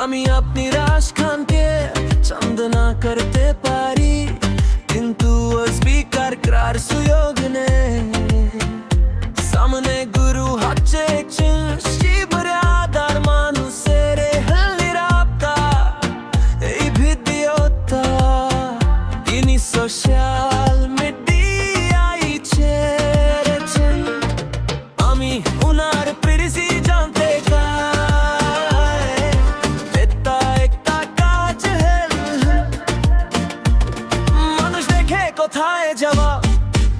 আমি আপনি রাশ খানকে चंद ना करते पारी किंतु स्पीकर करार सुयोग ने सामने गुरु हाचे शिबर आधार मानु सेरे हल्ली राबता এই ভিডিওটা ইনি সোশ্যাল মিডিয়ায় ছেড়েছেন আমি উনার প্রিসি জানতে চাই এটা একটা কাজ মানুষ দেখে কোথায় যাওয়া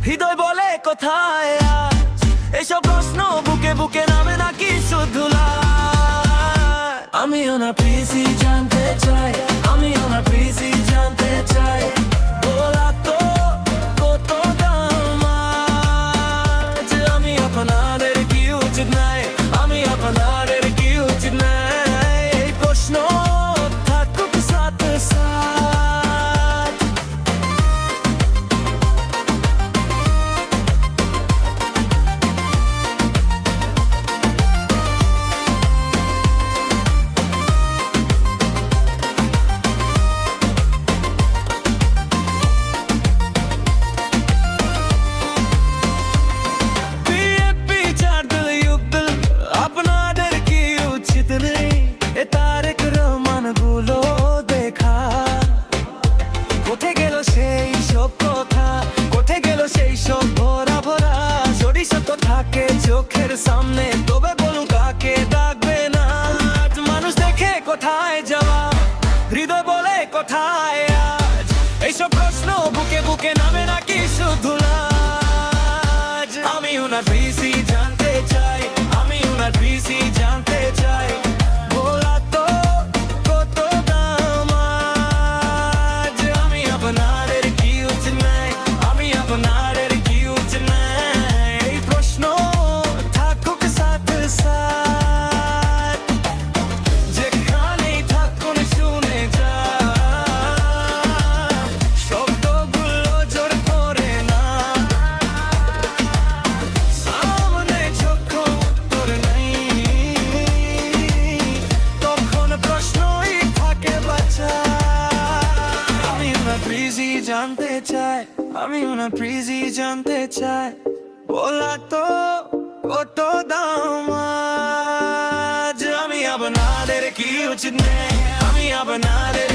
হৃদয় বলে কোথায় আজ এসব প্রশ্ন বুকে বুকে নামে নাকি শুধু লাজ আমি ওনার প্রিসি জানতে চাই আমি ওনার প্রিসি জানতে চাই বলা তো কত দাম আজ আমি আপনাদের কি উচিত নাই আমি আপনাদের কি উচিত নাই এই প্রশ্ন থাকুক সাথে সাথ তারেক রহমান গুলো দেখা কোথায় গেল সেই সব কথা কোথায় গেল সেই সব ভরা ভরা সরিষা তো থাকে চোখের সামনে তবে বলুন কাকে ডাকবে না আজ মানুষ দেখে কোথায় যাওয়া হৃদয় বলে কোথায় আজ এইসব প্রশ্ন বুকে বুকে নামে নাকি শুধু লাজ আমি ওনার প্রিসি জানতে চাই আমি ওনার প্রিসি জানতে চাই জানতে চাই আমি ওনার প্রিসি জানতে চাই বলা তো কত দাম আজ আমি আপনাদের কি উচিত নেই আমি আপনাদের